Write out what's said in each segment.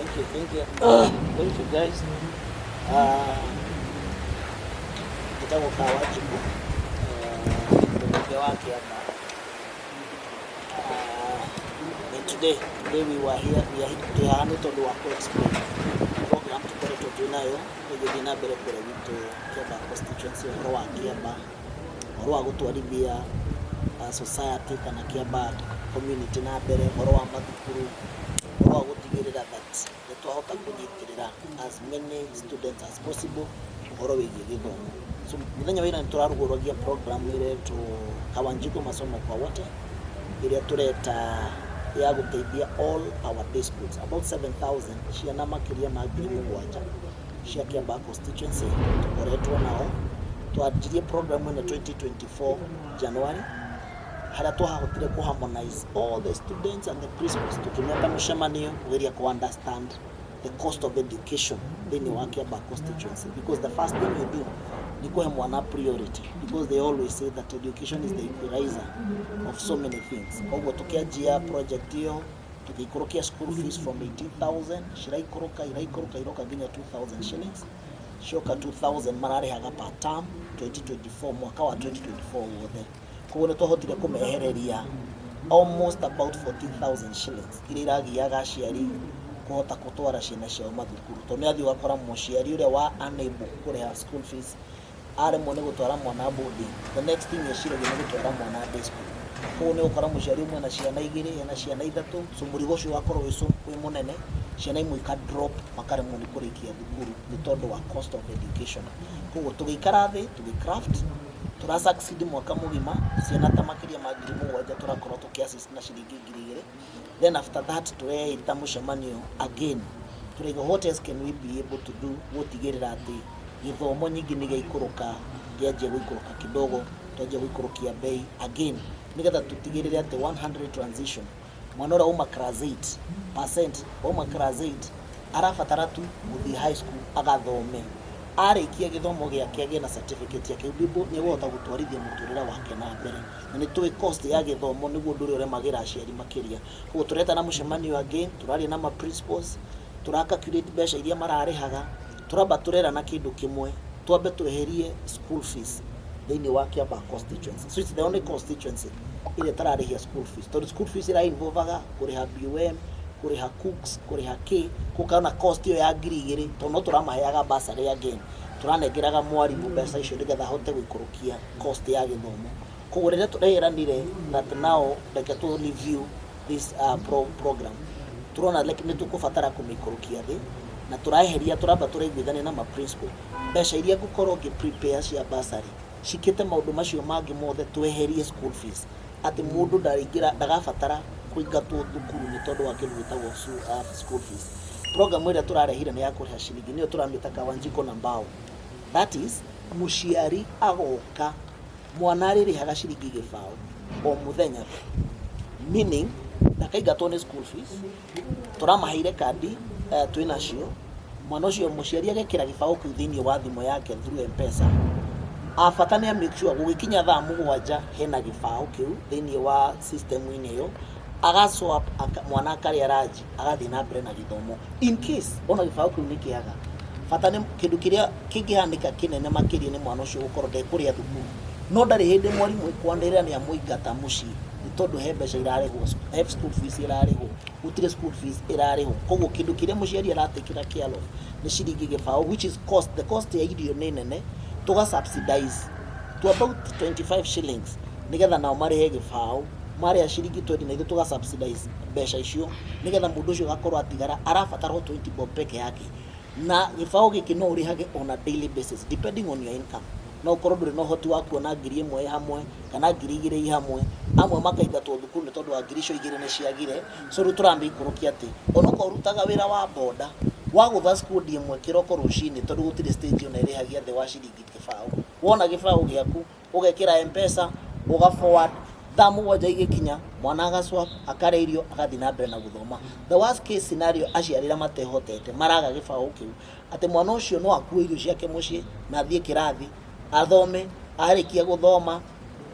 Thank you. Thank you guys. Kitabu Kawanjiku. Mbunge wake hapa. Today we were here. We are here to do a explain program to tunayo kwenye na bere kwa vitu kwa constituency roa kiamba roa gutwarithia society kana kiamba community na bere roa mathukuru roa gutigirira that twahota kunyitirira as many students as possible horo wigi githomo. So muthenya wina turarugoragia program ile to Kawanjiku masomo kwa wote ile tureta ya guteithia all our day schools about 7,000 ciana makiria ma ngiri mugwanja cia Kiambaa constituency tukoretwo nao twanjirie program in 2024 January haria twahotire ku harmonize all the students and the principals tukimeta mshamanio geria ku understand the cost of education thini wa Kiambaa constituency, because the first thing you do ni kuhe mwana priority, because they always say that education is the equalizer of so many things. Ogo tukianjia project hiyo tukikorokia school fees from 18,000 shiraikoroka iroka ginya 2,000 shillings shoka 2,000 mararehaga per term 2024 mwaka wa 2024 wothe kuone tohotire kumehereria almost about 14,000 shillings iria iragiaga aciari kuhota gutwara ciana ciao mathukuru to niathi wakora muciari uria wa unable kureha school fees are mone gutwara mwana boarding, the next thing yeshiro ni gutwara mwana day school ko ne ukora muciari umwe na ciana igiri na ciana ithatu so murigo cio wakorwo wiso kwi munene ciana imwe ka drop makare muni kurikia thukuru ni tondu wa cost of education. Koguo tugikara thi tugicraft tura succeed mwaka mugima ciana tamakiria magiri mugwanja turakorwo tukiassist na ciringi ngiri igiri. Then after that tureita mucemanio again turego what else can we be able to do gutigirira ati githomo nyingi ni gaikuruka giaje guikuruka kidogo twaje guikurukia bei again nigetha tutigirire ati 100 transition mwana ora uma class 8% uma class 8 arafatara tu guthi high school agathome arikia githomo giake na certificate yake bibo ni wota gutwarithia muturira wake na mbere na ni tuwe cost ya githomo niguo nduri ore magira aciari makiria. Koguo tureta na mucemanio again turari na ma principals turaka calculate besha iria mararihaga turaba turera na kindu kimwe twambe tweherie school fees thini wa Kiambaa constituency. So it's the only constituency ile tararihia school fees. To school fees ira involvaga kuriha BUM kuriha cooks kuriha K kukana cost yo ya ngiri igiri to no turamaheaga basari again turanengeraga mwarimu mbeca icio nigetha hote guikurukia cost ya githomo. Koguo rire tureranire that now like to review this program turona like ni tukubatara kumikurukia thi na turaheria turamba turaiguithania na ma principal mbeca iria gukorwo ngi prepare cia basari shikite maundu macio mangi mothe tweherie school fees ati mundu ndaringira ndagabatara kuingatwo thukuru ni tondu wa kindu gitagwo school fees. Program ira turarehire ni ya kuriha shilingi niyo turamita Kawanjiku na mbao, that is muciari agoka mwana aririhaga shilingi gibao o muthenya, meaning ndakaigatwo ni school fees turamaheire kandi twinacio mwana ucio muciari agekira gibao kiu thini wa thimo yake through M-Pesa afatane ya make sure gugikinya thaa mugwanja hena gibao kiu thini wa system ine yo agaswap mwana akari araji agathi na mbere na githomo in case ona gibao kiu nikiaga fatane kindu kiria kingihanika kinene makiria ni mwana ucio gukorwo ndekuria thukuru no ndari hindi mwarimu ikwandira ni amuingata muci tondu he mbeca irarihwo he school fees irarihwo gutire school fees irarihwo. Koguo kindu kiria muciari aratikira care of ni ciringi gibao which is the cost ya irio ni nene tuga subsidize to about 25 shillings nigetha nao marihe gibao mari ciringi 20 na ithu tuga subsidize mbeca icio nigetha mundu ucio gakorwo atigara arabatara 20 bob peke yake na gibao giki no urihage on a daily basis depending on your income. No korwo nduri no hoti wa kuona ngiri imwe hamwe kana ngiri igiri hamwe amwe makaingatwo thukuru ni tondu wa ngiri icio igiri ni ciagire. So ruturambi ikurukia ati onoko rutaga wira wa boda wa gutha school imwe kiroko rucini tondu gutire stage ona irihagia the wa ciringi gibao wona gibao giaku ugekira M-Pesa uga forward thamu waja igikinya mwana agaswap akareirio agathi na mbere na guthoma. The worst case scenario aciarira matehotete maraga gibao kiu ati mwana ucio no akue irio ciake mucii na thie kirathi athome arikia guthoma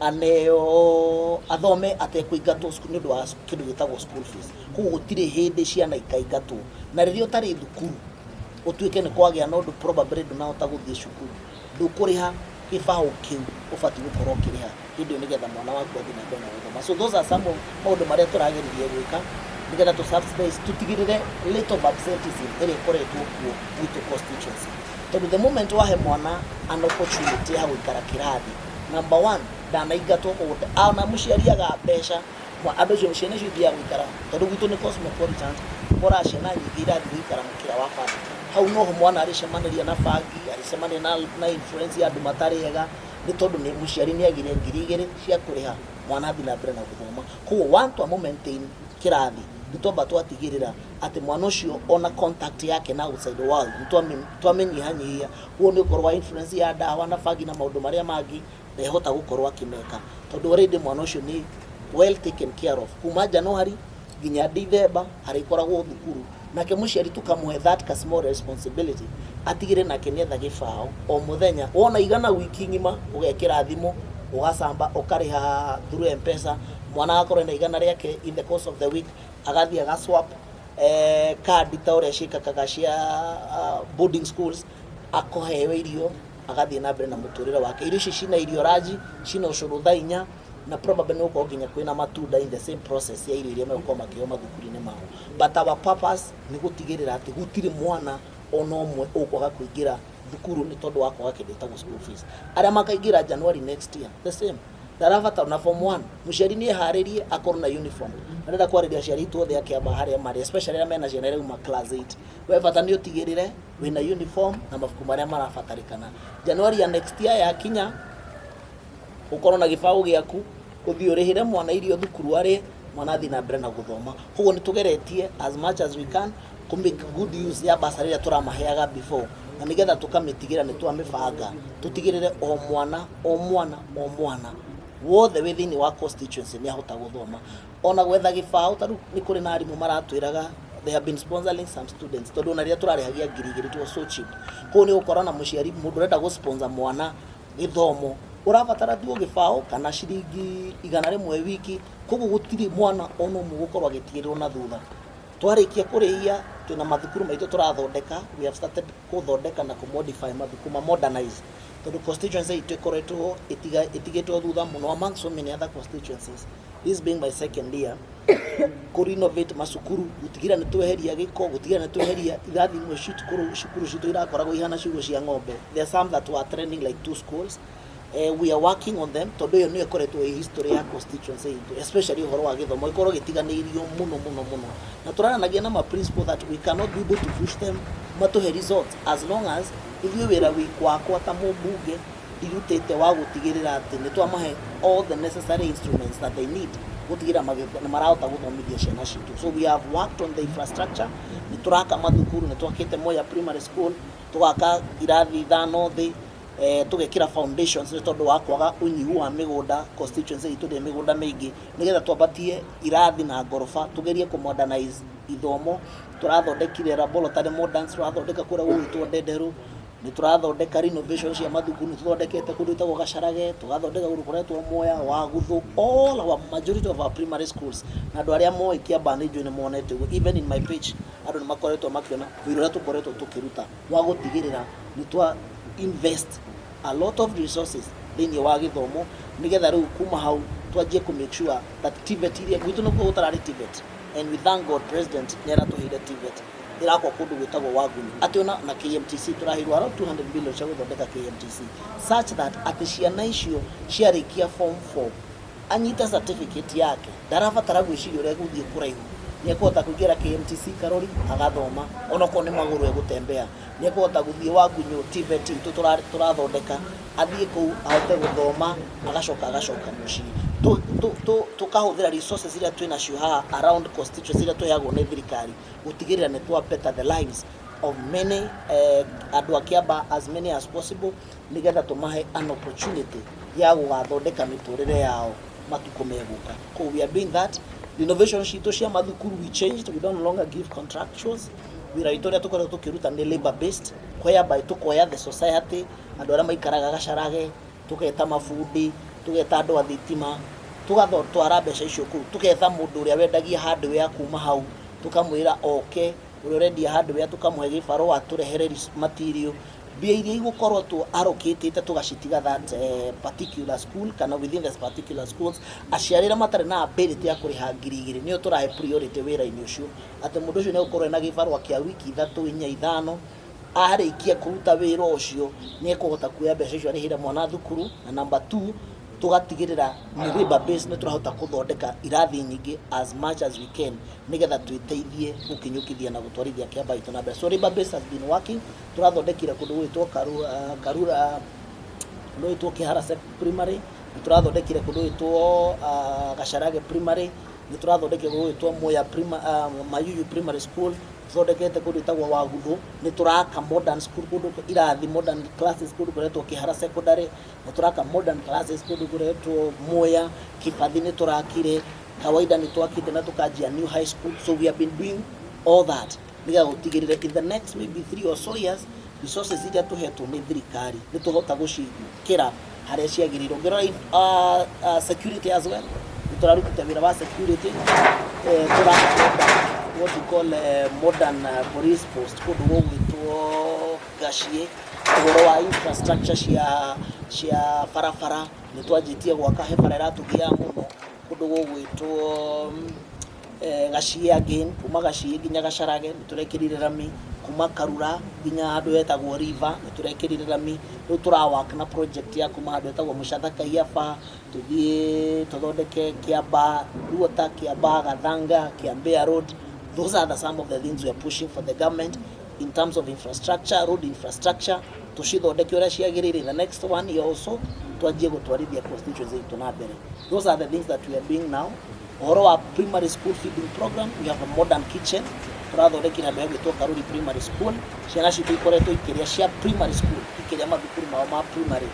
aneo athome atekũingatwo cukuru nĩ ũndũ wa kĩndũ gĩtagwo school fees. Koguo gũtirĩ hĩndĩ ciana ikaingatwo, na rĩrĩa ũtarĩ thukuru ũtuĩke nĩ kwagĩa na ũndũ probably ndũnahota gũthiĩ cukuru, ndũkũrĩha gĩbaũ kĩu ũbatiĩ gũkorwo ũkĩrĩha hĩndĩ ĩyo nĩgetha mwana waku athiĩ na mbere na gũthoma. So those are some of maũndũ marĩa tũrageririe gwĩka nĩgetha tũ-subsidize tũtigĩrĩre rate of absenteeism ĩrĩa ĩkoretwo kuo gwitũ constituency. Tondũ the moment wahe mwana an opportunity ya gũikara kĩrathi, number one, ndanaingatwo mũgũnda, ona mũciari aga mbeca, andũ acio ciana icio ithiaga gũikara, tondũ gwitũ nĩ cosmopolitan, kora ciana nyingĩ irathiĩ gũikara mũkĩra wa bata. Hau noho mwana arĩcemanĩria na bangi, arĩcemania na influence ya andũ matarĩ ega, nĩ tondũ nĩ mũciari nĩagire 2,000 cia kũrĩha mwana athiĩ na mbere na gũthoma. Koguo one to maintain kĩrathi, nĩtwamba twatigĩrĩra atĩ mwana ũcio ona contact yake na outside world twamenyihanyihia. Huo nĩ ũkorwo wa influence ya ndawa na bangi na maũndũ marĩa mangĩ ndehota gũkorwo akĩmeka, tondũ already mwana ũcio nĩ well taken care of kuma January nginya December arĩkoragwo thukuru, nake mũciari tũkamũhe that small responsibility atigĩre nake nĩetha gĩbaũ o mũthenya. Wona igana wiki ng'ima ũgekĩra thimũ ũgacamba ũkarĩha through M-Pesa, mwana akorwo na igana rĩake in the course of the week agathiĩ agaswap card ta ũrĩa ciĩkakaga cia boarding schools, akoheo irio agathiĩ na mbere na mũtũrĩre wake. Irio ici cina irio raji, cina ũcũrũ thaa 4 na probably nĩ gũkorwo nginya kwĩna matunda in the same process ya irio iria megũkorwo makĩheo mathukuru-inĩ mao. But our purpose nĩ gũtigĩrĩra atĩ gũtirĩ mwana ona ũmwe ũkwaga kũingĩra thukuru nĩ tondũ wa kwaga kĩndũ gĩtagwo school fees. Arĩa makaingĩra January next year the same, ndarabatara na form 1 mũciari nĩ eharĩrie akorwo na uniform. Arenda kwarĩria aciari aitũ othe akĩamba harĩa marĩ, especially arĩa mena ciana rĩu ma class 8, we bata nĩ ũtigĩrĩre wĩna uniform na mabuku marĩa marabatarĩkana. January ya next year yakinya ũkorwo na gĩbaũ gĩaku, ũthiĩ ũrĩhĩre mwana irio thukuru arĩ mwana athiĩ na mbere na gũthoma. Koguo nĩ tũgeretie as much as we can to make good use ya bursary ĩrĩa tũramaheaga before, na nĩgetha tũkamĩtigĩra nĩ twamĩbanga tũtigĩrĩre o mwana wothe wĩ thĩinĩ wa constituency nĩ ahota gũthoma. Ona gwetha gĩbaũ tarũ nĩ kũrĩ na arimũ maratwĩraga they have been sponsoring some students, tondũ na rĩrĩa tũrarĩhagia 2,000 it was so cheap. Koguo nĩ gũkorwo na mũciari mũndũ ũrenda gũ-sponsor mwana gĩthomo ũrabatara tu gĩbaũ kana ciringi 100 wiki. Koguo gũtirĩ mwana ona ũmwe gũkorwo agĩtigĩrwo na thutha. Twarĩkia kũrĩhia twĩna mathukuru maitũ tũrathondeka, we have started gũthondeka na kũ-modify mathukuru modernize, tondũ constituency itũ ĩkoretwo ĩtigĩtwo thutha mũno among so many other constituencies. This being my second year kũ-renovate macukuru, gũtigĩra nĩ tweheria gĩko, gũtigĩra nĩ tweheria irathi imwe cukuru citũ irakoragwo ihana ciugũ cia ng'ombe. There are some that were trending like 2 schools. We are working on them, tondũ ĩyo nĩ ĩkoretwo ĩ history ya constituency itũ, especially ũhoro wa gĩthomo ĩkorwo gĩtiganĩirio mũno. Na tũraranagia na principle that we cannot be able to push them matũhe results as long as ithuĩ wĩra wakwa ta mũmbunge ndirutĩte wa gũtigĩrĩra atĩ nĩ twamahe all the necessary instruments that they need gũtigĩra nĩ marahota gũthomithia ciana citũ. So we have worked on the infrastructure, nĩ tũraka mathukuru, nĩ twakĩte Moya primary school, tũgaka irathi 5 thĩ, tũgekĩra foundations nĩ tondũ wa kwaga ũnyihu wa mĩgũnda. Constituency itũ ndĩ mĩgũnda mĩingĩ, nĩgetha twambatie irathi na ngoroba tũgerie kũ-modernize ithomo. Tũrathondekire laboratory moderns, tũrathondeka kũrĩa gwĩtwo Ndenderu, nĩ tũrathondeka renovation cia mathukuru, nĩ tũthondekete kũndũ gwĩtagwo Gacarage, tũgathondeka kũndũ kũretwo Moya, Wagũthũ, all our majority of our primary schools. Na andũ arĩa moĩ Kĩamba nĩ njũĩ nĩ monete ũguo, even in my page andũ nĩ makoretwo makĩona wĩra ũrĩa tũkoretwo tũkĩruta wa gũtigĩrĩra nĩ twa invest a lot of resources thĩinĩ wa gĩthomo, nĩgetha rĩu kuma hau twanjie kũ make sure that TVET iria gwitũ nĩ gũtararĩ TVET, and we thank God president nĩ aratũheire TVET ĩrakwo kũndũ gwĩtagwo Wagũnyũ, atĩ ona na KMTC tũrahirwo around 200 billion cia gũthondeka KMTC such that atĩ ciana icio ciarĩkia form 4 anyita certificate yake ndarabatara gwĩciria ũrĩa gũthiĩ kũraihu, nĩ ekũhota kũingĩra KMTC Karori agathoma, onokorwo nĩ magũrũ egũtembea, nĩ ekũhota gũthiĩ Wagũnyũ TVET itũ tũrathondeka, athiĩ kũu ahote gũthoma agacoka mũciĩ. Tũkahũthĩra resources iria twĩnacio haha around constituency iria tũheagwo nĩ thirikari gũtigĩrĩra nĩ twa better the lives of many andũ a Kĩamba as many as possible, nĩgetha tũmahe an opportunity ya gũgathondeka mĩtũrĩre yao matukũ megũka. Koguo we are doing that. Innovation citũ cia mathukuru we changed, we don't longer give contractuals. Wĩra witũ ũrĩa tũkoretwo tũkĩruta nĩ labor based, whereby tũkoya the society, andũ arĩa maikaraga Gacarage, tũgeta mabundi, tugeta andu a thitima tugathotwara mbeca icio kuu tugetha mundu uria wendagia hardware kuma hau tukamwira oke uria urendia hardware tukamuhe gibarua turehere material mbia iria igukorwo tu allocatete tugacitiga that particular school kana within this particular schools aciarira matare na ability ya kuriha ngiri nio turahe priority wira-ini ucio ati mundu ucio ne ukorwo na gibarua kia wiki 3 4 5 arikia kuruta wira ucio ni ekuhota kuya mbeca icio arihira mwana thukuru na number 2 tugatigirira ni labor base ne turahota kuthondeka irathi nyingi as much as we can nigetha twiteithie gukinyukithia na gutwarithia kiamba itu na mbere. So labor base has been working. Turathondekire kundu gwitwo karura kundu gwitwo Kihara primary, turathondekire kundu gwitwo Gasharage primary, turathondekire kundu gwitwo Moya Mayuyu primary school, thondekete kundu itagwo Wagudu, ni turaka modern school kundu irathi modern classes kundu kuretwo Kihara secondary, ni turaka modern classes kundu kuretwo Moya Kipathi, ni turakire Kawaida, ni twakite na tukajia new high school. So we have been doing all that niga gutigirira in the next maybe 3 or so years resources iria tuhetwo ni thirikari ni tuhota gucikira haria ciagiriro ngero security as well. Turaruta wira wa security what we call modern police post kundu gwitwo Gashie. Uhoro wa infrastructure cia barabara ni twajitie gwaka he bara iratugia muno kundu gwitwo Gashie again, kuma Gashie ginya Gasharage niturekirire rami, kuma Karura ginya handu hetagwo River niturekirire rami. Riu turawaka na project ya kuma handu hetagwo Mushatha Kaiafa tuthie tuthondeke Kiamba Ruota, Kiamba Gathanga, Kiambea Road. Those are some of the things we are pushing for the government in terms of infrastructure, road infrastructure. Tushithondeke uria ciagirire. The next one year also twajie gutwarithia constituency itu na mbere. Those are the things that we are doing now. Uhoro wa primary school feeding program, we have a modern kitchen. Turathondekire handu hegwitwo Karuri primary school. Ciana citu ikoretwo ikiria cia primary school, ikiria mathukuru mao ma primary,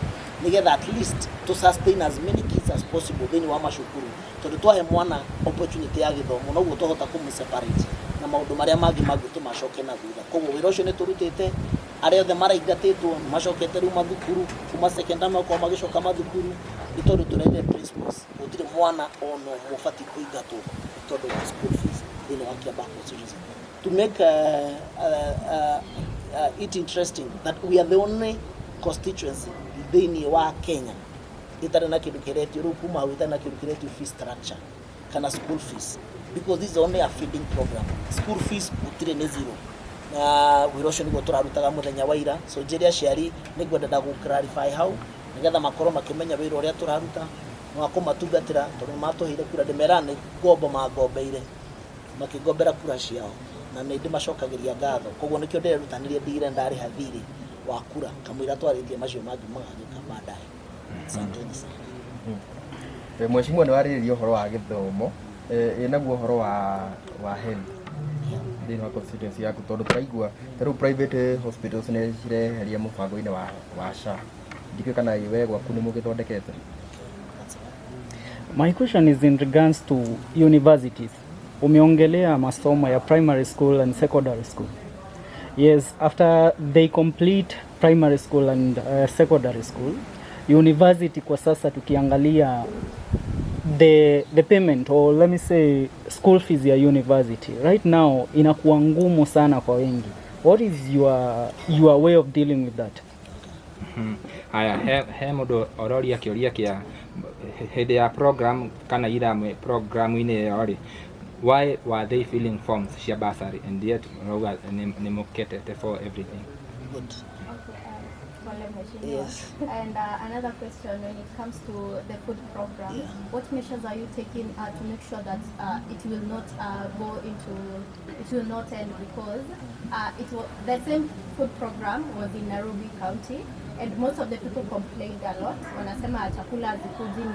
nigetha at least to sustain as many kids as possible thini wa macukuru. Tondu twahe mwana opportunity ya githomo noguo tuhota kumu-separate na maundu maria mangi macoke na thutha. Koguo wira ucio ni turutite aria othe maraigatitwo macokete riu mathukuru kuma secondary kwa magicoka mathukuru itondu turende principles gutire mwana ono mufati kuigatwo tondu wa school fees thini wa Kiamba constituency. To make it interesting that we are the only constituency thini wa Kenya itari na kindu kiretio riu kuma itari na kindu kiretio fee structure kana school fees, because this is only a feeding program. School fees gutire ni zero. Wira ucio niguo turarutaga muthenya wa ira. So njiri aciari nigwenda gu clarify how nigetha makorwo makimenya wira uria turaruta na kumatungatira tondu matuheire kura ndimerane ngombo magombeire makigombera kura ciao na ni ndimacokagiria ngatho. Koguo nikio ndirutanirie ndigire ndari hathiri wa kura kamwira twarithie macio mangi magagika baadaye. Asanteni sana. Mheshimiwa, ni wariririe uhoro wa githomo naguo uhoro wa health thini wa constituency yaku tondu turaigua taru private hospitals ni cireheria mubango-ini wa SHA. Ndikio kana iwe gwaku ni mugithondekete? My question is in regards to universities. Umeongelea masomo ya primary school and secondary school. Yes, after they complete primary school and secondary school, university kwa sasa tukiangalia the payment, or let me say school fees ya university right now inakuwa ngumu sana kwa wengi. What is your way of dealing with that? Haya, he mundu ororia kioria kia hindi ya program kana ira program ine yori, why were they filling forms cia bursary and yet ni muketete for everything? Good. Yes. And another question, when it comes to the food program, what measures are you taking to make sure that it will not end, because the same food program was in Nairobi County, and most of the people complained a lot. Wanasema chakula hazikuji,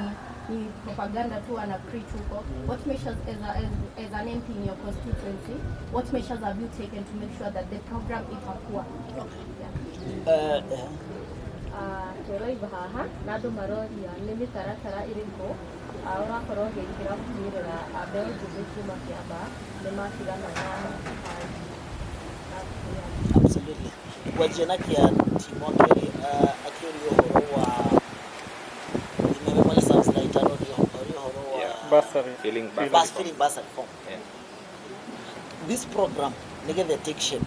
ni propaganda tu wana preach huko. What measures as an MP in your constituency, what measures have you taken to make sure that the program itakuwa? Tũraiva haha na andũ maroria nĩ mĩtaratara ĩrĩkũ ũrakorwo ũgĩkĩra kũnyĩrĩra mbeũ njĩthĩ kuma Kĩamba nĩ matigana na Absolutely. Wajena kia timu akiri uhoro wa imemaliza Bursary. Filling bursary bus form. filling bursary form. Yeah. This program they take shape.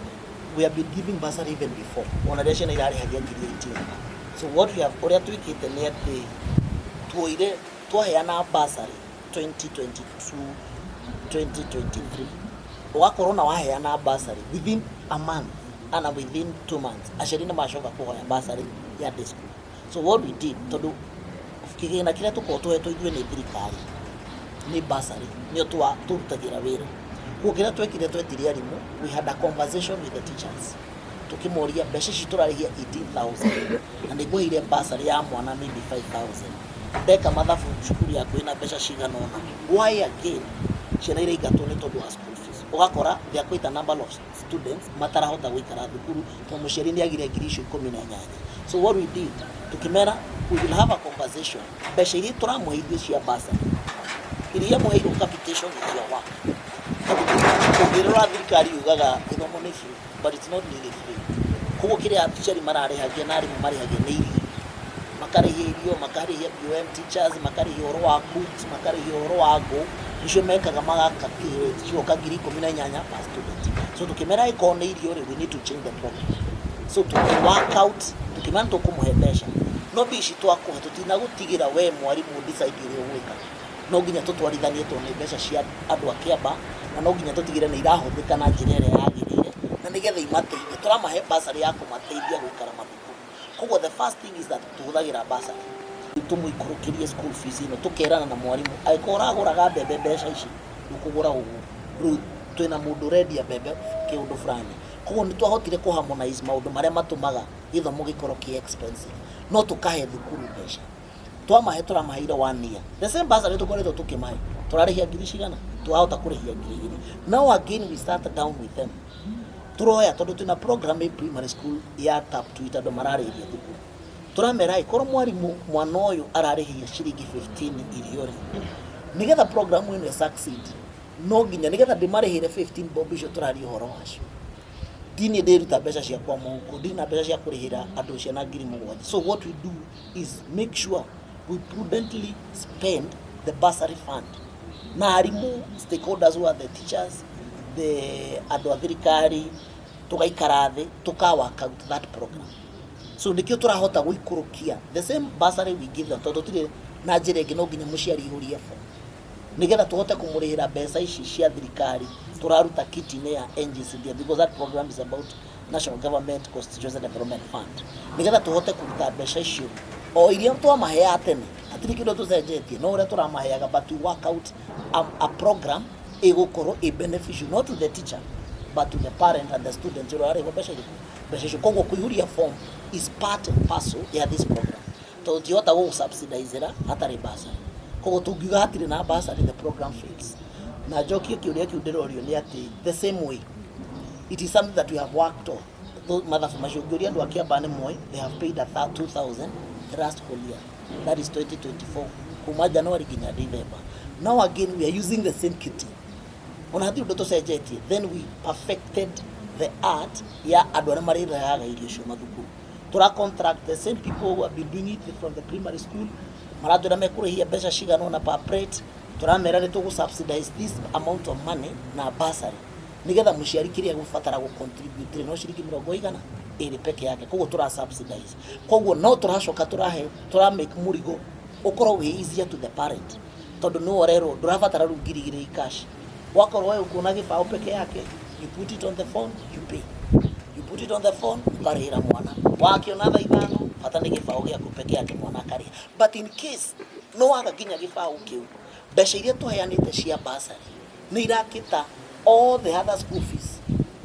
We have been giving bursary even before. On addition to that, 18. So what we have already tweaked and yet the tuheana bursary 2022-2023. Wakorona waheana bursary within a month and within 2 months. Ashirina mashoka kuhoya bursary ya the school. So what we did to do kigina kile tukotoe tuithwe ni thirikari ni bursary nio turutagira wira kugira twekire twetiria arimu. We had a conversation with the teachers tukimoria mbeca citurarihia 18,000 na niguo ile bursary ya mwana maybe 5,000 ndeka mathabu cukuru ya kwina mbeca cigana ona. Why again ciana ire igatwo ni tondu wa school fees ugakora there are quite a number of students matarahota guikara thukuru kwa muciari ni agire ngiri 18. So what we did tukimera we will have a conversation mbeca iria turamuheithio cia bursary iria muheirwo capitation is your work. Kugira thirikari ugaga ithomo ni free but it's not really free. Kugo kiria teacher mararehagia na arimu marehagia ni irio makarehia irio makarehia BOM teachers makarehia oro wa books makarehia oro wa go icio mekaga magaka cioka ngiri 18 per student. So tukimera ikone irio we need to change the program. So to work out tukimana tukumuhe mbeca no bici twakuhe tutina gutigira we mwarimu decide ile gwika no nginya tutwarithanie to ni mbeca cia andu a Kiamba na no nginya tutigire ni irahuthika na njira ire yagirire na nigetha imateithie turamahe bursary ya kumateithia gwikara mathukuru. Koguo the first thing is that tuhuthagira bursary tumuikurukirie school fees ino tukerana na mwarimu aikora guraga bebe mbeca ici ukugura ugu twina mundu ready ya bebe kiundu fulani. Koguo ni twahotire ku harmonize maundu maria matumaga githomo gikorwo ki expensive no tukahe thukuru mbeca twamahe turamaheire 1 year the same bursary tukoretwo tukimahe turarihia ngiri cigana twahota kurihia ngiri igiri. Now again we start down with them turoya tondu tuna program in primary school ya tap twitter do mararihia thukuru turamera ikoro mwarimu mwana uyu ararihia ciringi 15 iriori nigetha program ino succeed no nginya nigetha ndimarihire 15 bob icio turari horo wacio dini nderuta mbeca cia kwa mungu dina mbeca cia kurihira andu cia na ngiri 7. So what we do is make sure we prudently spend the bursary fund na arimu stakeholders who are the teachers the andu a thirikari tugaikara thi work out that program. So nikio turahota guikurukia the same bursary we give them tondu tire na njira ingi no nginya muciari ihuria fo nigetha tuhote kumurihira mbeca ici cia thirikari turaruta kitine ya NGCD because that program is about National Government Constituency Development Fund. Nigetha tuhote kuruta mbeca icio o iria twamahea tene atiri kindo tucenjetie no uria turamaheaga but we work out a program igukoro a beneficial not to the teacher but to the parent and the student. You are mbeca icio koguo kuihuria form is part and parcel ya this program to tiota go subsidize hatari bursary. Koguo tungiuga hatiri na bursary the program fails. Na jokio kiuria kiundirorio ni ati the same way it is something that we have worked on. Mathabu macunguria andu a Kiamba ni moi they have paid 2,000 last whole year, that is 2024 kuma January kinya December. Now again we are using the same kit ona hati ndo tucenjetie then we perfected the art ya andu aria mariraga irio cio mathukuru tura contract the same people who have been doing it from the primary school maradura mekurihia mbeca cigana na per plate turamera ni tugu subsidize this amount of money na bursary nigetha muciari kiria gufatara gu contribute no ciringi 100 iri peke yake koguo tura subsidize koguo no turacoka tura make murigo ukorwo wi easier to the parent tondu no orero ndurafatara ru ngirigire cash wakorwo wewe ukuna gibao peke yake you put it on the phone you pay you put it on the phone ukarihira mwana wakiona thaithano fata ni gibao giaku peke yake mwana akarihira but in case no waga ginya gibao kiu mbeca iria tuheanite cia bursary ni irakita all the other school fees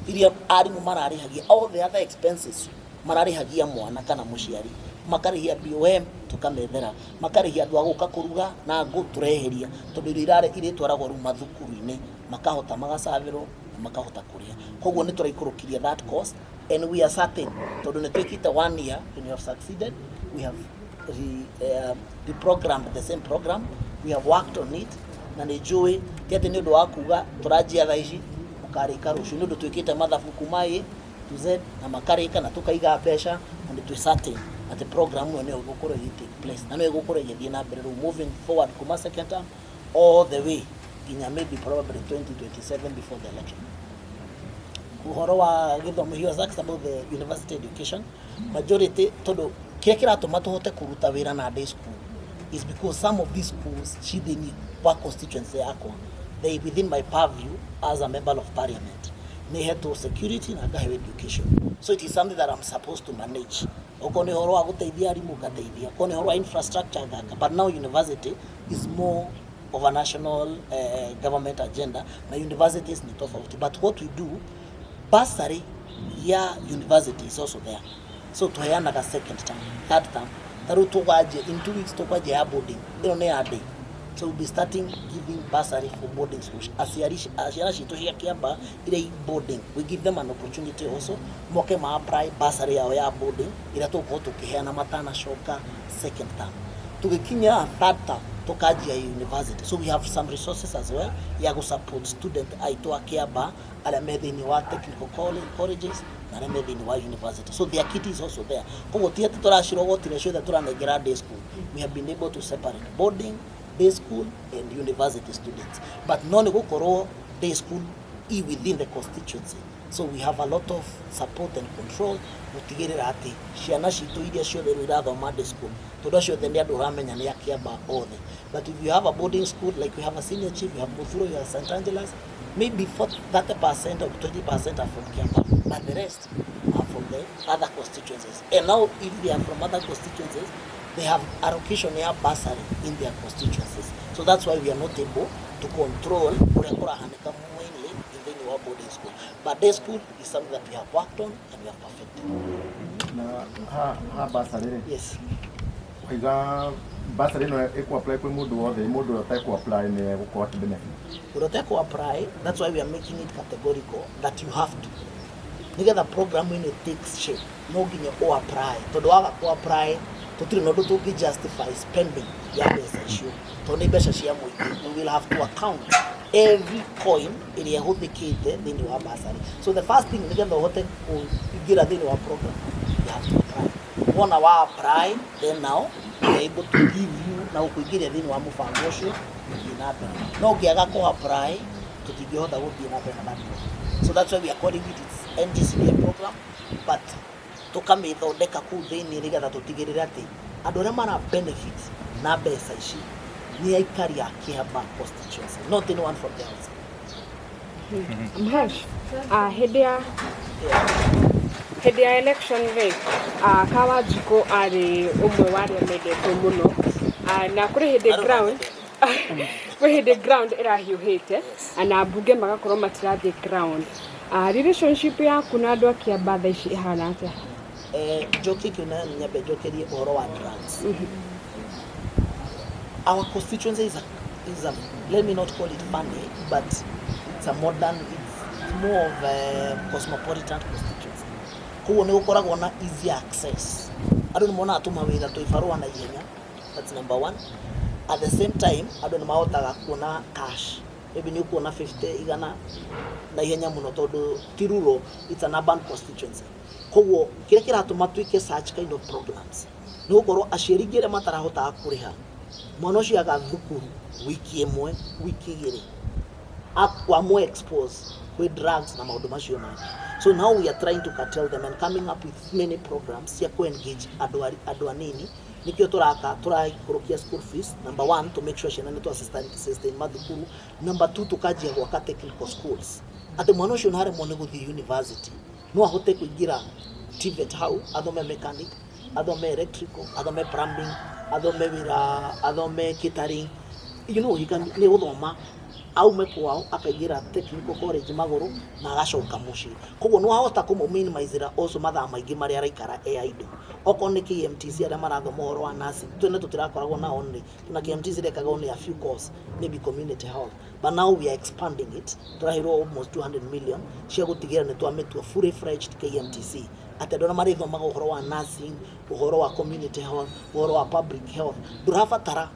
iria arimu mararihagia all the other expenses mararihagia mwana kana muciari makarihia BOM tukamethera makarihia andu aguka kuruga na ngo tureheria tondu irare ire twaragwo ru mathukuru-ini makahota magacavirwo makahota kuria koguo ni turaikurukiria that cost and we are certain tondu ni twikite 1 year when we have succeeded we have reprogrammed the same program we have worked on it na ni njui tiate ni undu wa kuga turajia thaa ici mukarika rucio ni undu twikite mathabu kuma A to Z na makarika na tukaiga mbeca and twi certain at the program no gukorwo take place na no gukorwo igithie na mbere moving forward kuma second term all the way in maybe probably 2027 before the election. Uhoro wa githomo, he was asked about the university education. Majority todo kile kiratuma tuhote kuruta wira na day school is because some of these schools chithini kwa constituency yako, they within my purview as a member of parliament. They had to security na gahe education. So it is something that I'm supposed to manage. Okone horo wa guteithia arimu gateithia. Okone horo wa infrastructure gaka. But now university is more of a national government agenda. Na universities ni tofauti. But what we do, bursary ya university is also there. So tuhayana ka second term, third term. Taru tuwaje in 2 weeks tuwaje ya boarding. Ino ne a day. So we'll be starting giving bursary for boarding schools. Asiarashi toshia kiamba ile boarding. We give them an opportunity also. Moke ma-apply bursary yao ya boarding. Ila tuko tukiheana matana shoka second term. Tukikinya third term tukajia university. So we have some resources as well. Ya go support student aitwa kiamba ala medini wa technical colleges na medini wa university. So their kit is also there. Kwa tia tutorashiro wote ile show that turanegera day school. We have been able to separate boarding, day school and university students, but none go day school within the constituency. So we have a lot of support and control. Mutigirira ati ciana citu iria ciothe irathoma day school todo ciothe ni andu ramenya ni akiamba othe. But if you have a boarding school, like we have a senior chief, you have Buthuro, you have St. Angela's, maybe 30% or 20% are from Kiamba, but the rest are from the other constituencies. And now if they are from other constituencies, they have allocation ya bursary in their constituencies. So that's why we are not able to control kurahanika mainly in the new boarding school. But day school is something that we have worked on and we have perfected. Na bursary. Yes. Kaiga bursary no apply kwa mundu wothe, mundu atako apply ne gukwa benefit. Uroteko apply, that's why we are making it categorical that you have to. Nigetha program when it takes shape, no ginya o apply. Todo waga ko apply tutiri no to justify spending ya pesa issue to ni besha cia muingi. We will have to account every coin ili yahuthikite thini wa bursary. So the first thing nigetha uhote kuingira thini wa program, you have to apply. Wanna wa apply, then now we are able to give you na ukuingiria thini wa mubango ucio inabe. No giaga ko apply tutingihotha guthii na pesa bado. So that's why we are calling it NGCDA program, but tukamithondeka kuu thĩinĩ nĩgetha tũtigĩrĩre atĩ andũ arĩa mara benefit na mbeca ici nĩ aikari a Kiambaa constituency, not anyone from the outside. Mhash, hĩndĩ ya election rĩ, Kawanjiku arĩ ũmwe wa arĩa mendetwo mũno, na kũrĩ hĩndĩ ground ĩrahiũhĩte na mbunge magakorwo matirathiĩ ground. Relationship yaku na andũ a Kiambaa thaa ici ĩhana atĩa? Joki kuna nyabe jokerie uhoro wa drugs. Our constituency is a let me not call it funny, but it's a modern, it's more of a cosmopolitan constituency. Kuo ni gukoragwo na easy access. Andu ni mona atuma wira to ifarwa na ihenya. That's number one. At the same time, andu ni mahotaga kuona cash. Maybe ni kuona 50 igana na ihenya muno tondu Tiruro, it's an urban constituency. Koguo kire kiratuma twike such kind of programs ni gukorwo aciari ngire matarahota kuriha mwana ucio agathukuru wiki imwe wiki igiri akwa mo expose with drugs na maundu macio ma. So now we are trying to curtail them and coming up with many programs ya engage adu anini nikio turaikurukia school fees. Number 1, to make sure ciana ni to assistant mathukuru. Number 2, tukajia gwaka technical schools ati mwana ucio nare mone guthi university no ahote kuingira TVET hau athome mechanic, athome electrical, athome plumbing, athome wira, athome catering. You know, he can ni guthoma aume kwao akaingira technical college maguru na agacoka muci. Koguo no ahota kumu minimize also mathaa maingi mari araikara idle. Oko ni KMTC aria marathoma uhoro wa nursing twene tutirakoragwo na only na KMTC rekaga only a few courses, maybe community health, but now we are expanding it. Turahirwo almost 200 million cia gutigira ni twametua fully fledged KMTC atendona marithomaga uhoro wa nursing, uhoro wa community health, uhoro wa public health. Ndurabatara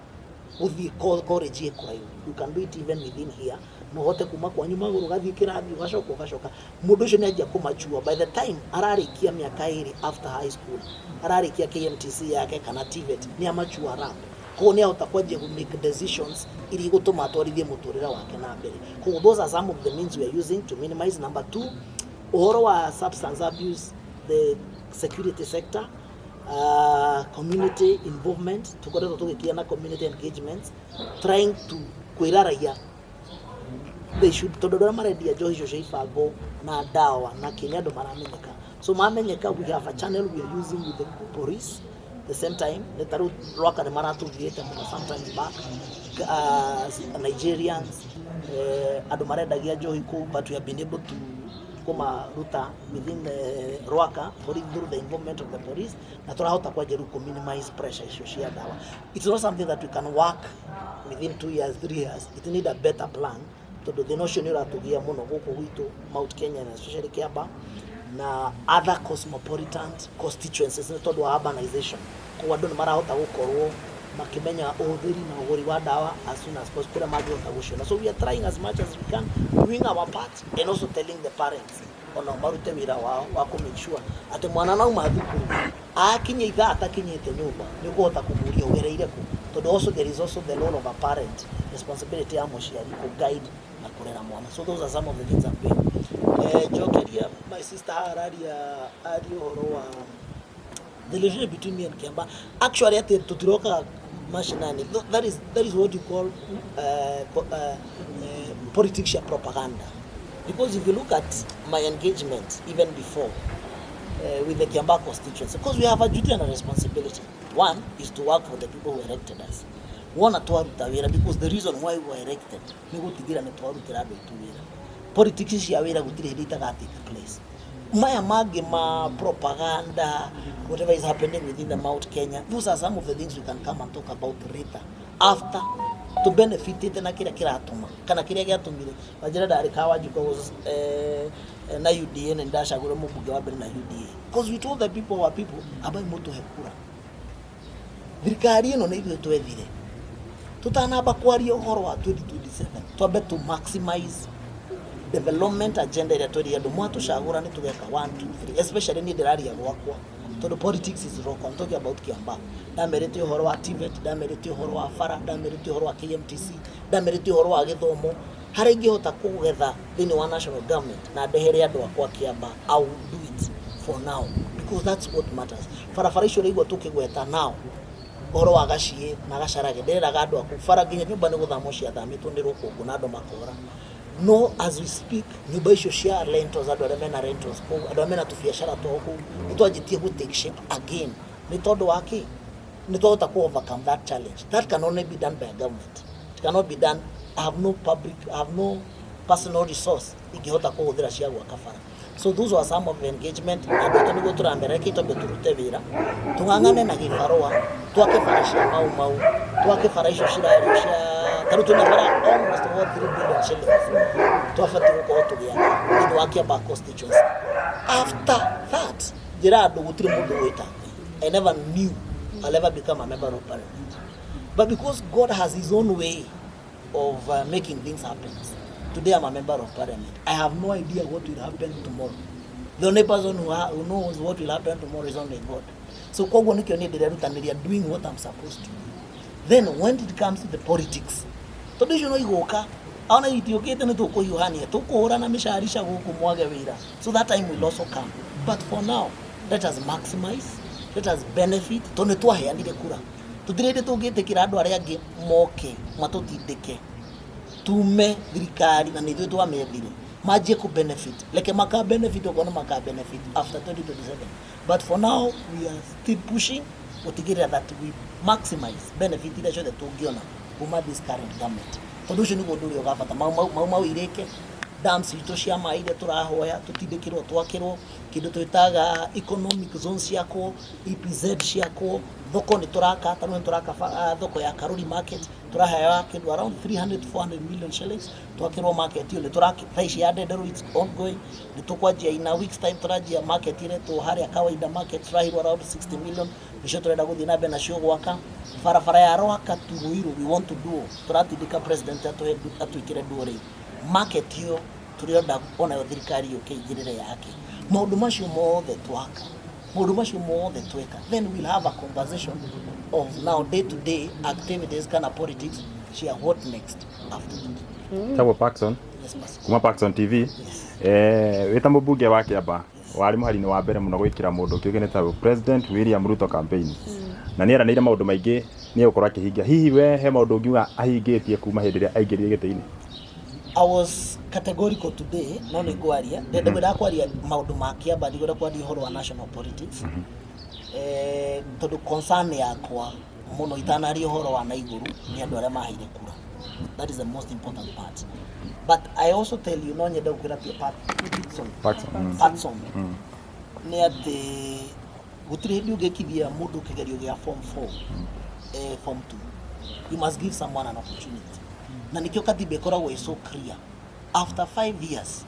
uthi college ekuraihu. You can do it even within here. No hote kuma kwa nyuma guru gathi kirathi ugacoka mundu ucio ni ajia kumachua by the time ararikia miaka 2 after high school, ararikia KMTC yake kana TVET ni amachua rap. ko ni ahota kwanjia to make decisions ili gutuma atwarithie muturira wake na mbere. Ko those are some of the means we are using to minimize. Number 2, uhoro wa substance abuse, the security sector, community involvement, tukoretwo tugikia na community engagements, trying to kwira raia they should todora marendia njohi icio cia ibango na dawa na Kenya andu maramenyeka. So mamenyeka, we have a channel we are using with the police. The same time letaru roka ni maratuthiete muno sometimes back, Nigerians andu marendagia njohi ku, but we have been able to kuma ruta within Rwaka through the involvement of the police, na turahota kwajeru ku minimize pressure icio cia dawa. It's not something that we can work within 2 years, 3 years. It need a better plan. Todo the notion iratugia muno guku gwitu Mt.Kenya and especially Kiamba na other cosmopolitan constituencies ni todo urbanization. Kwa andu ni marahota gukorwo makimenya uthiri na uguri wa dawa as soon as possible kura magihota gushona. So we are trying as much as we can, doing our part and also telling the parents ona marute wira wao wa ku make sure ati mwana na uma thukuru akinye itha atakinyete nyumba ni kuhota kumuria ugereire ku. Todo also there is also the role of a parent, responsibility ya muciari ku guide na kurera mwana. So those are some of the things I'm doing. Jokeria my sister Araria horo wa the relationship between me and Kiamba. Actually at tutiroka mashinani, that is what you call politics propaganda. Because if you look at my engagement even before with the Kiamba constituency, because we have a duty and a responsibility. One is to work for the people who elected us. One atwaruta wira, because the reason why we were elected ni gutigira ni twarutira andu itu wira. Politics cia wira gutire hindi itaga take place. Maya magi ma propaganda, whatever is happening within the Mt.Kenya, those are some of the things we can come and talk about later after to benefit it na kira kiratuma kana kiria giatumire majira dari Kawanjiku was na UDA and ndashagura mubunge wa mbere na UDA, because we told the people, our people abai mutu hekura thirikari ino na ithuĩ twethire tutanamba kwaria uhoro wa 2027 twambe to maximize development agenda ĩrĩa twĩrĩ andũ mwatucagũra nĩ tũgeka 1 2 3, especially ni ndĩraria gwakwa tondu politics is rock. I'm talking about Kiamba. Ndamerete uhoro wa TVET, ndamerete uhoro wa FARA, ndamerete uhoro wa KMTC, ndamerete uhoro wa githomo harĩa ingĩhota kũgetha thĩinĩ wa national government na ndehere andũ akwa Kiamba. I will do it for now because that's what matters. Barabara icio rĩigua tũkĩgweta now uhoro wa gacie na gacarage ndereraga andũ aku FARA nginya nyũmba nĩ gũthamo cia thamitwo nĩ rũkũngũ na andũ makora. No, as we speak, nyumba icio cia rentals, andũ arĩa mena rentals kũu, andũ arĩa mena tũbiacara twao kũu, nĩtwanjĩtie gũ take shape again. Nĩ tondũ wa kĩ? Nĩ twahota ku overcome that challenge. That can only be done by a government. It cannot be done. I have no personal resource ingĩhota kũhũthĩra cia gwaka bara. So those were some of the engagement. Andũ aitũ nĩguo tũramereka itombe tũrute wĩra. Tũng'ang'ane na gĩbarũa, twake bara cia mau, twake bara icio cirario cia tarutu na bara almost 3 billion shillings. Twafati gukorwo tugiaka thĩinĩ wa Kiamba constituency. After that, njĩra andũ gũtirĩ mũndũ gwĩta. I never knew I'll ever become a member of parliament. But because God has his own way of making things happen, today I'm a member of parliament. I have no idea what will happen tomorrow. The only person who knows what will happen tomorrow is only God. So koguo nikio ni ndirerutanĩria doing what I'm supposed to do. Then when it comes to the politics, tondu icio no igoka ona itiokete ni tukuhiũhania tukuhũrana mĩcarisha gũkũ mwage wĩra. So that time will also come. But for now, let us maximize, let us benefit. Tondu twaheanire kura tutirĩndĩ tũngĩtĩkĩra andũ arĩa angĩ moke matũtindĩke tume thirikari na nĩ ithuĩ twamethire manjie ku benefit leke maka benefit okona maka benefit after 2027. But for now we are still pushing gũtigĩrĩra that we maximize benefit iria ciothe tũngĩona kuma this current government. Tondu ũcio nĩguo ũndũ ũrĩa ũgabata mau irĩke dams itũ cia maĩ iria tũrahoya tũtindĩkĩrwo twakĩrwo kĩndũ twĩtaga economic zones ciakwo, EPZ ciakwo, thoko nĩ tũraka tarũ nĩ tũraka thoko ya Karuri market tũraheo kĩndũ around 300-400 million shillings twakĩrwo market iyo nĩ tũraka thaici ya Ndenderu it's ongoing. Nĩ tũkwanjia in a week's time tũranjia market ile tu harĩa kawaida market tũrahirwo around 60 million nicio tũrenda gũthiĩ na mbere nacio gwaka barabara ya Rwaka to Ruiru. We want to do tũratindĩka president atwĩkĩre ndũrĩ market hiyo tũrĩenda ona yo thirikari yũke igĩrĩre yake maũndũ macio mothe twaka maundu macio mothe tweka, then we'll have a conversation of now day to day activities kana politics cia what next after that. Tabo Paxson. Yes, Pastor. Kuma Paxson TV. Yes. Wita mubunge wa Kiamba wari muhari-ini wa mbere muno gwikira mundu kiugene ta President William Ruto campaign. Na ni eranĩire maundu maingi ni gukorwo akihingia. Hihi we he maundu ngiuga ahingitie kuma hindi ria aingirire gĩtĩ-inĩ? I was categorical today, no nĩ ngwaria ndenda kwaria maundu ma Kiamba, ndigwenda kwaria uhoro wa national politics. Tondu concern yakwa muno itanaria uhoro wa naiguru ni andu aria maheire kura. That is the most important part. But I also tell you, no nyenda gukwira pia Patson ni ati gutire hindi ungekithia mundu kigerio gia form 4 form 2. You must give someone an opportunity. Na nikio katiba ikoragwo i so clear after 5 years.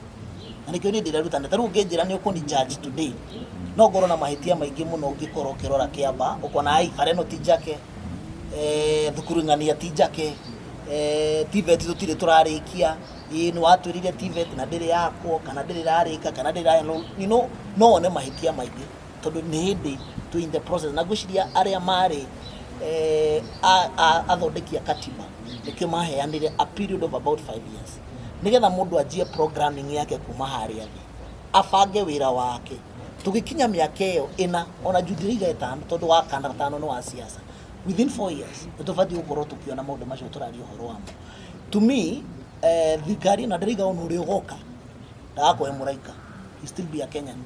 Na nikio ni ndiraruta na taru ungenjira ni ukoni judge today, no ngoro na mahitia maingi muno ungikorwo ukirora Kiamba ukona ai fareno tijake thukuru ng'ania tijake TVET tutire turarikia ni watwirire TVET na ndiri yakwo kana ndiri rarika kana ndiri you know no one mahitia maingi tondu ni hindi to in the process na gushiria aria mari athondekia katiba nikio maheanire a period of about 5 years nigetha mundu ajie programming yake kuma haria thi afange wira wake tugikinya miaka iyo ina ona Jubilee gatano tondu wa kana tano no wa siasa within 4 years tutobati gukorwo tukiona maundu macio turari uhoro wamo. To me thikari na ndiriga onu uri ugoka ndakwe muraika he still be a Kenyan.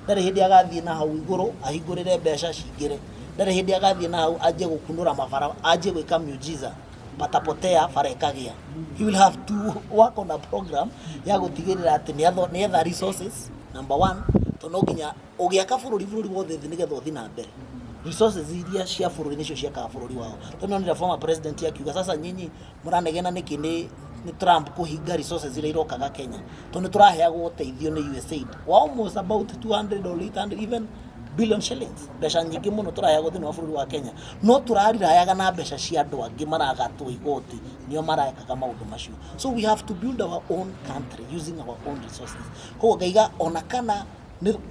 Ndari hindi agathie na hau iguru ahingurire mbeca cingire, ndari hindi agathie na hau aje gukunura mabara aje gwika miujiza patapotea farekagia. He will have to work on a program ya gutigirira ati ni etha resources number 1 to no ginya ugiaka bururi wothe thi nigetha uthi na mbere. Resources iria cia bururi nicio ciakaga bururi wao. Tono ni former president yakiuga sasa nyinyi muranegena niki ni Trump kuhinga resources iria irokaga Kenya. Tono turaheagwo uteithio ni USAID wa almost about 200 or 800 even billion shillings. Mbeca nyingi muno turaheagwo thini wa bururi wa Kenya. No turarirayaga na mbeca cia andu angi maragatwo igoti nio marakaga maundu macio. So we have to build our own country using our own resources. Koguo ngaiga ona kana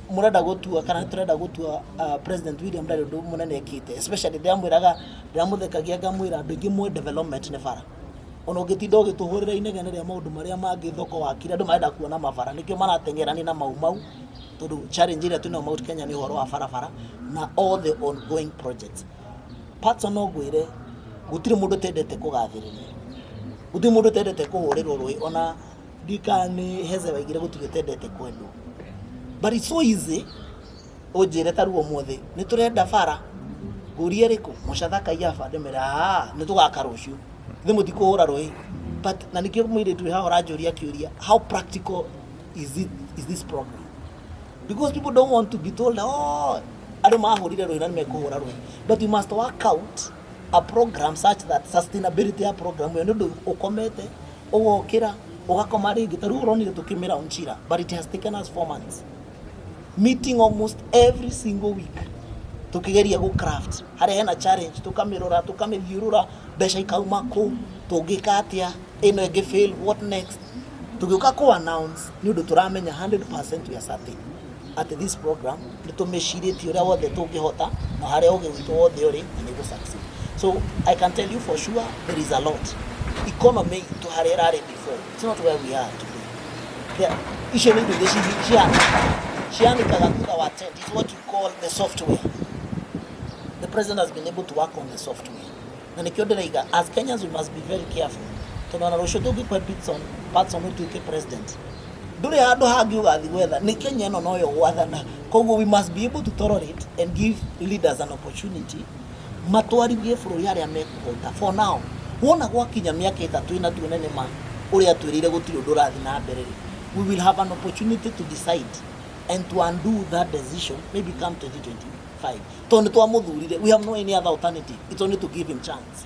murenda gutua kana turenda gutua President William Ruto munene ekite, especially ndiamuthekagia ngamwira andu ingi mwe development ne bara ona ungitinda ugituhurira inegene ria maundu maria mangi thoko wakire andu marenda kuona mabara nikio maratengerani na mau tondu challenge ria twina Mt.Kenya ni uhoro wa barabara na all the ongoing projects. Patson no gwire gutire mundu tendete kugathiriria, gutire mundu tendete kuhurirwo rui ona dikani heze waigire gutire tendete kwendwo. But it's so easy ojire taru omothe ni turenda bara gurie riku mushathaka yafa ndemera ni tugaka rucio thimu tikuhura rui. But na nikio mwire tu ha orajoria kiuria how practical is this program, because people don't want to be told adu mahurire rui na nimekuhura rui. But you must work out a program such that sustainability ya program yo ndu ukomete ugokira ugakoma ringi taru uronire tukimira onchira. But it has taken us 4 months meeting almost every single week tukigeria go craft hari hena challenge tukamirora tukamithiurura mbeca ikauma ku tungika atia ino enge fail what next tugiuka ku announce ni undu turamenya 100% we are certain at this program ni tumeshiriti uria wothe tungihota na hari oge witu wothe uri ni go succeed. So I can tell you for sure there is a lot economy to hari rare before. It's not where we are today. Issue ni ndio shiandikaga thutha wa tent is what you call the software. The president has been able to work on the software. Na nikio ndiriga as Kenyans we must be very careful. Tondona rucio tungikwa Patson utuike president. Nduri handu hangi ugathi gwetha ni Kenya no noyo gwathana. Koguo we must be able to tolerate and give leaders an opportunity matwarithie bururi aria mekuhota. For now wona gwakinya miaka 3 ina tuonene ma uria twirire gutiri undu rathi na mbere, we will have an opportunity to decide and to undo that decision maybe come 2025. Tondu twamuthurire, we have no any other alternative. It's only to give him chance.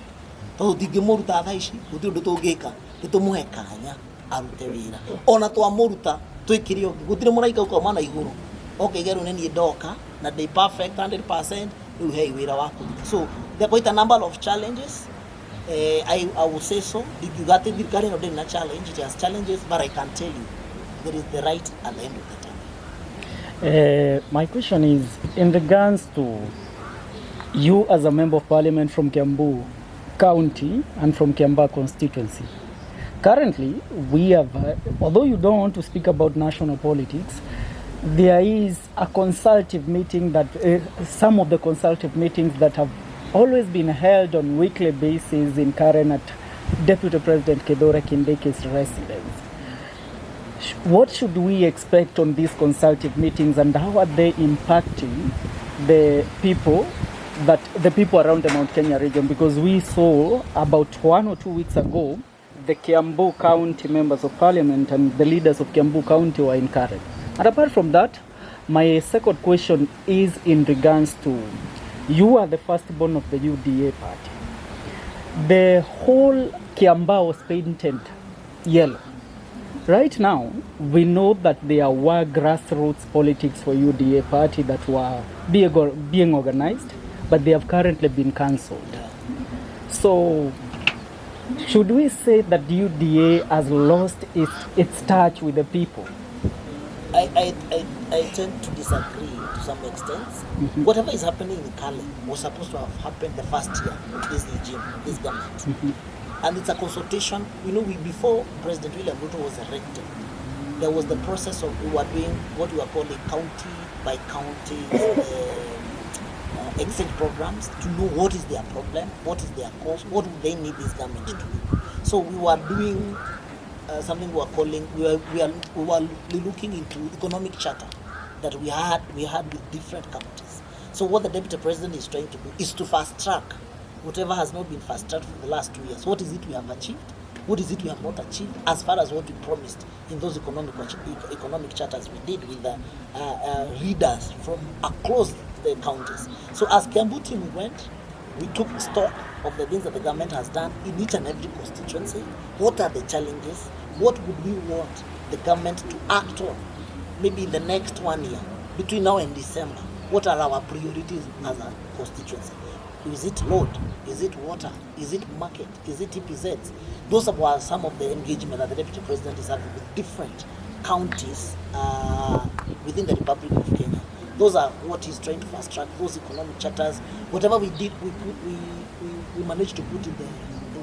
Tondu tingimuruta thaa ici guti undu tungika titumuhe kanya arute wira. Ona twamuruta twikire ungi gutire muraika ukoma na iguru okay geru ni ndoka na they perfect 100% you hey wira wako. So there are quite a number of challenges. I will say so. If you got it, thirikari no na challenge, it has challenges, but I can tell you there is the right at the end of the time. My question is in regards to you as a member of parliament from Kiambu County and from Kiambaa constituency. Currently, we have, although you don't want to speak about national politics, there is a consultative meeting that, some of the consultative meetings that have always been held on weekly basis in Karen at Deputy President Kithure Kindeki's residence. What should we expect on these consultative meetings, and how are they impacting the people around the Mt.Kenya region? Because we saw about 1 or 2 weeks ago, the Kiambu County members of parliament and the leaders of Kiambu County were in Karen. And apart from that, my second question is in regards to, you are the firstborn of the UDA party. The whole Kiambaa was painted yellow. Right now, we know that there were grassroots politics for UDA party that were being organized, but they have currently been cancelled. So, should we say that UDA has lost its touch with the people? I tend to disagree to some extent. Mm-hmm. Whatever is happening in Kale was supposed to have happened the first year of this regime, this government. Mm-hmm. And it's a consultation. Before President William Ruto was elected, there was the process of, we were doing what we were calling county by county exchange programs to know what is their problem, what is their cause, what do they need this government to do. So we were doing something we were looking into economic charter that we had with different counties. So what the Deputy President is trying to do is to fast track whatever has not been fast tracked for the last 2 years. What is it we have achieved? What is it we have not achieved as far as what we promised in those economic charters we did with the readers from across the counties. So as Kiambu team we went, we took stock of the things that the government has done in each and every constituency. What are the challenges? What would we want the government to act on maybe in the next 1 year, between now and December? What are our priorities as a constituency? Is it road? Is it water? Is it market? Is it EPZs? Those are some of the engagement that the Deputy President is having with different counties within the Republic of Kenya. Those are what he's trying to fast track, those economic charters. Whatever we did, we managed to put in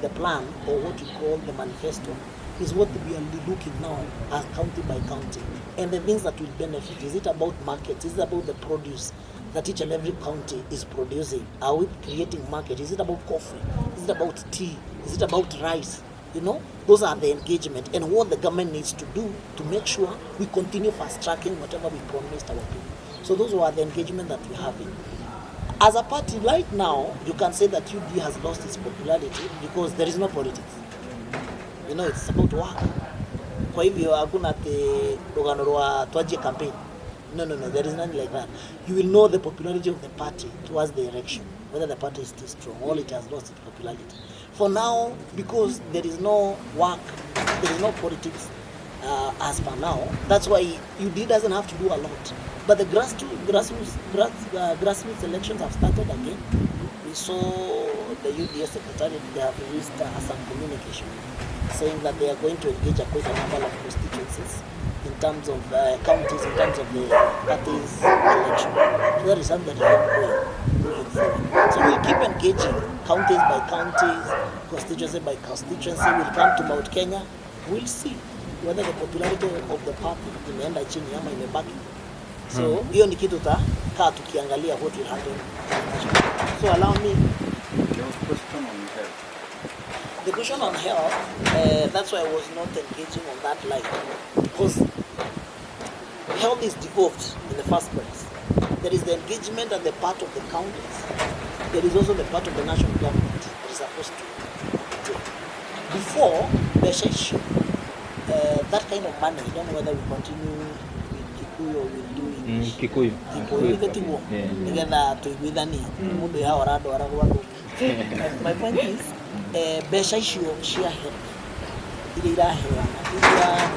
the plan, or what we call the manifesto, is what we are looking now as county by county. And the things that will benefit, is it about markets? Is it about the produce that each and every county is producing? Are we creating market? Is it about coffee? Is it about tea? Is it about rice? Those are the engagement and what the government needs to do to make sure we continue fast tracking whatever we promised our people. So those are the engagement that we have. As a party right now, you can say that UD has lost its popularity because there is no politics. It's about work. Kwa hivyo hakuna ati rugano rwa twaje campaign. No, there is nothing like that. You will know the popularity of the party towards the election, whether the party is still strong or it has lost its popularity. For now, because there is no work, there is no politics as per now, that's why UD doesn't have to do a lot. But the grassroots elections have started again. We saw the UDA secretariat, they have released some communication saying that they are going to engage quite a number of constituencies in terms of counties, in terms of the party's election. So that is something that is moving forward. So we'll keep engaging counties by counties, constituency by constituency. We'll come to Mt.Kenya. We'll see whether the popularity of the party imeenda chini ama imebaki. So hiyo ni kitu kaa tukiangalia what will happen. So allow me. There was a question on health. The question on health, that's why I was not engaging on that line, because health is devolved in the first place. There is the engagement on the part of the counties. There is also the part of the national government that is supposed to take. Before the issue, that kind of money, I don't know whether we continue with Kikuyu or we'll do it. Kikuyu. My point is, besha icio cia health iria iraheana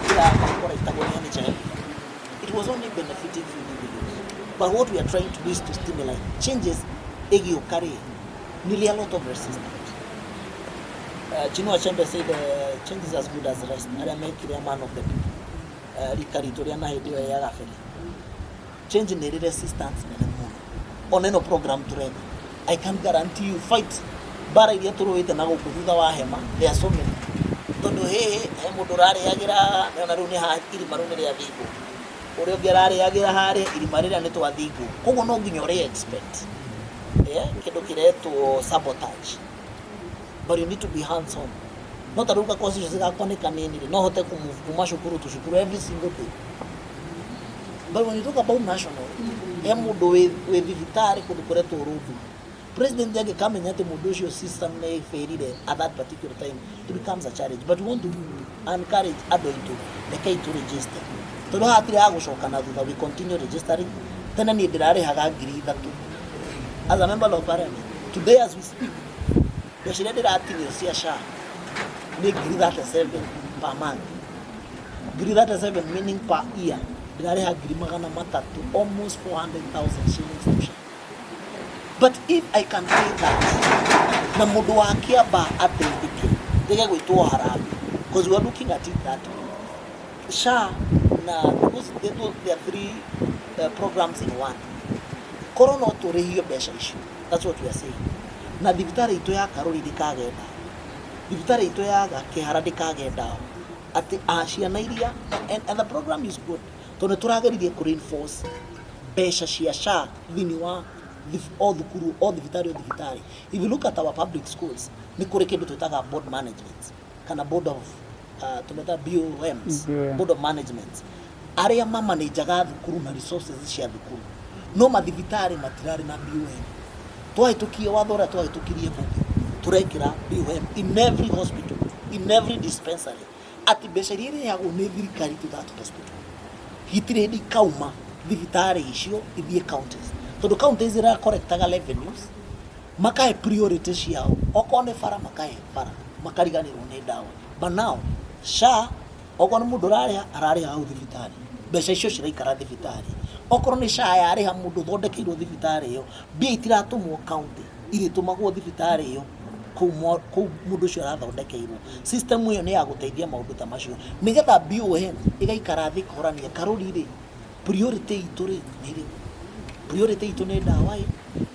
irakora itagwo ni NHIF, it was only benefiting few individuals. But what we are trying to do is to stimulate changes. Egiukari, nearly a lot of resistance. Chinua Achebe said change is as good as rest. I make a man of the people. change ni resistance nene muno oneno program turega. I can guarantee you fight bara iria turuite na guku thutha wa hema there are so many tondu he mundu rariagira na riu ni ha irima riu ni ria thingu uria ungi rariagira hari irima riria ni twa thingu koguo no nginya uri expect kindu kiretwo sabotage, but you need to be hands on. No taruka kosi zigakwa ni kanini no hote kuma shukuru tu shukuru every single day. But when you talk about national mundu we thibitari kundu kuretwo rubu president yake kama nyate mundu ucio system na failure at that particular time, it becomes a challenge. But we want to encourage adult to register. Tondu hatire agucoka na thutha, we continue registering. Tena ni ndirare haga ngiri 3 as a member of parliament today as we speak. Ndashire ndiratinio cia SHA ni ngiri 37 per month, ngiri 37 meaning per year. Ndirare ha ngiri 300, almost 400,000 shillings to SHA. But if I can say that na mundu wa Kiamba ateithike ndege gwitwo harabi, because we are looking at it that SHA na because there are 3 programs in one. Corona turihio besha issue. That's what we are saying. Na thibitari itu ya Karuri ndikagenda, thibitari itu ya Kihara ndikagenda ati ciana iria, and the program is good. Tondu turageririe ku reinforce besha cia SHA thini wa all thibitari. If you look at our public schools, ni kuri kindu twitaga board management kana board of tumeta BOMs, board of management aria mamanejaga thukuru na resources cia thukuru. No mathibitari matirari na BOM. Twahitukie watho uria twahitukirie bunge turekira BOM in every hospital, in every dispensary. Ati mbeca iria yagwo ni thirikari to that hospital hitire ndi kauma thibitari icio ithie counties, tondu counties ira collectaga revenues makahe priority ciao. Okone fara makahe fara makariganirwo ni dawa. But now SHA okone mundu arariha au thibitari, mbeca icio ciraikara thibitari. Okorwo ni SHA yariha mundu thondekeirwo thibitari iyo, mbia itiratumwo county iritumagwo thibitari iyo kou mundu ucio arathondekeirwo. System iyo ni ya guteithia maundu ta macio nigetha BOM igaikara thi korania Karuri ri priority itu ri ni priority itu ni dawa,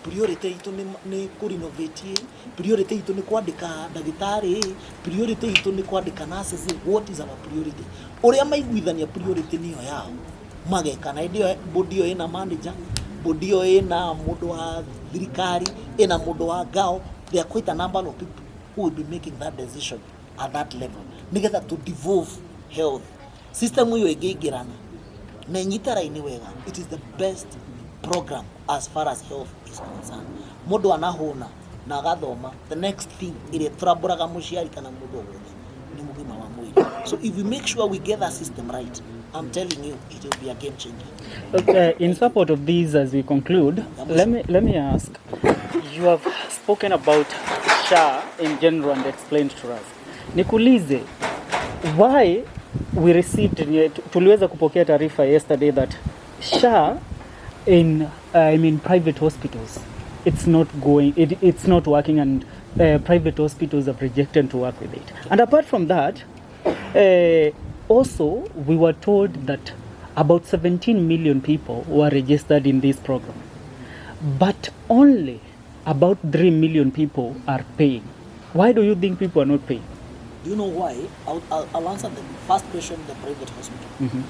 priority itu ni ku renovate, priority itu ni kwandika ndagitari, priority itu ni kwandika nurses. What is our priority? Uria maiguithania priority niyo yao mageka na ndio bodi yo ina manager, bodi yo ina mundu wa thirikari, ina mundu wa gao. There are quite a number of people who will be making that decision at that level nigetha to devolve health system hiyo igigirana na nyitara ini wega. It is the best program as far as health is concerned. Mundu anahona na agathoma, the next thing ile turaburaga muciari kana mundu wothe ni mugima wa mwili. So if we make sure we get that system right, I'm telling you, it will be a game changer. Okay, in support of these, as we conclude, let me ask. You have spoken about SHA in general and explained to us. Nikuulize, why we received, tuliweza kupokea taarifa yesterday that SHA in private hospitals, it's not working, and private hospitals have rejected to work with it. And apart from that, also, we were told that about 17 million people were registered in this program, but only about 3 million people are paying. Why do you think people are not paying? Do you know why? I'll answer the first question, the private hospital.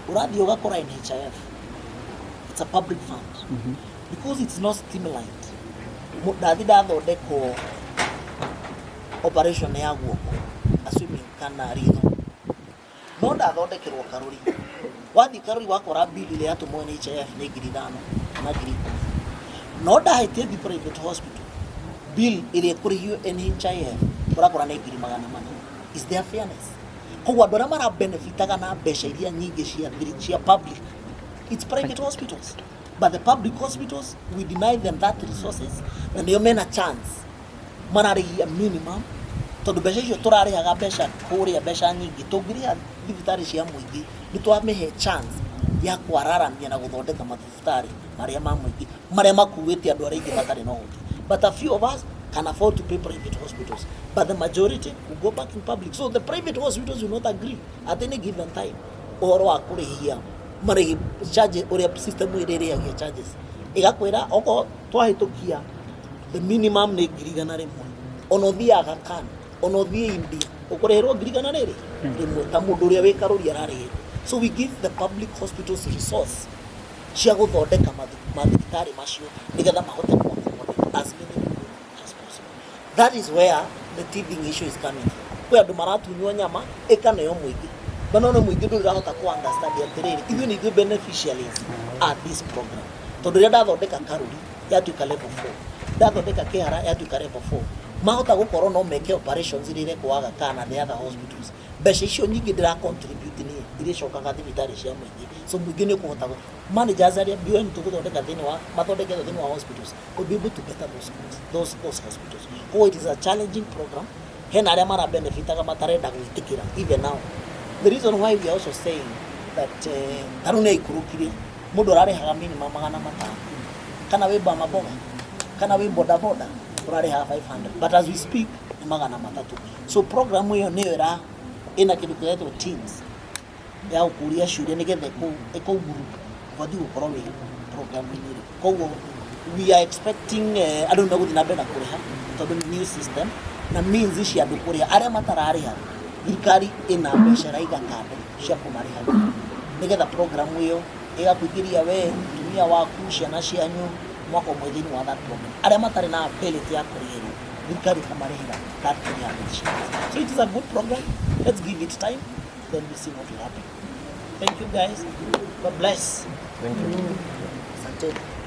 Uradi ugakora NHIF. It's a public fund. Because it's not stimulant. Ndathi ndathondekwo operation ya guoko, assuming kana ritho. No ndathondekerwo Karuri. Wathi Karuri wakora bill ile yatumwo NHIF ni ngiri 5 na ngiri 10. No ndahitie the private hospital bill ile kurihio NHIF urakora ni ngiri 400. Is there fairness? Koguo andũ arĩa mara benefitaga na mbeca iria nyingĩ cia public, it's private hospitals. But the public hospitals, we deny them that resources, na nĩo mena chance mararĩhia minimum, tondũ mbeca icio tũrarĩhaga mbeca kũrĩa mbeca nyingĩ tũngĩrĩha thibitarĩ cia mũingĩ nĩ twamĩhe chance ya kwararamia na gũthondeka mathibitarĩ marĩa ma mũingĩ marĩa makuĩte andũ arĩa aingĩ matarĩ na ũhoti. But a few of us can afford to pay private hospitals, but the majority will go back in public. So the private hospitals will not agree at any given time. Ũhoro wa kũrĩhia marĩhi charge ũrĩa system ĩrĩa ĩrĩhagia charges ĩgakwĩra oko twahĩtũkia the minimum nĩ 1,100 ona ũthiaga kan ona ũthiĩ India ũkũrĩhĩrwo 1,200 rĩmwe ta mũndũ ũrĩa wĩ Karuri ararĩhĩrwo. So we give the public hospitals resource cia gũthondeka mathibitarĩ macio nĩgetha mahote kũ-accommodate as many people as possible. That is where the teething issue is coming from. Kwĩ andũ maratunywo nyama ĩkaneo mũingĩ, banona mũingĩ ndũrahota ku-understand atĩrĩrĩ ithuĩ nĩ ithuĩ beneficiaries at this program. Tondũ rĩrĩa ndathondeka Karuri yatuĩka level 4, ndathondeka Kĩhara yatuĩka level 4, mahota gũkorwo no meke operations iria kwaga kana the other hospitals. Mbeca icio nyingĩ ndĩra contribute nĩ iria cokaga thibitarĩ cia mũingĩ. So mũingĩ nĩ ũkũhota managers arĩa BOM tũgũthondeka thĩinĩ wa mathondeke thĩinĩ wa hospitals will be able to better those hospitals. So it is a challenging program. Hena arĩa mara benefitaga matarenda gwĩtĩkĩra even now. The reason why we are also saying that tarũ nĩ ikũrũkire mũndũ ararĩhaga minimum 500 kana wĩ bama boga kana wĩ boda boda ũrarĩhaga 500 but as we speak ni 300. So program hiyo nĩyo ina kĩndũ kĩretwo teams ya gũkũria ciũria nĩgetha ĩkũguru ũbatiĩ gũkorwo wĩ program inĩ. Koguo we are expecting andũ nĩ gũthiĩ na mbere na kũrĩha tondũ nĩ new system na means cia andũ kũrĩha arĩa matararĩha thirikari ĩna mbeca raiga kando cia kũmarĩha nĩgetha program hiyo ĩgakũingĩria we mũtumia waku ciana cianyu mwaka ũmwe thĩinĩ wa that program. Arĩa matarĩ na ability ya kũrĩhĩrwo thirikari ĩkamarĩhĩra that kĩrĩa. So it is a good program. Let's give it time, then we see what will happen. Thank you guys. God bless. Thank you. Asante.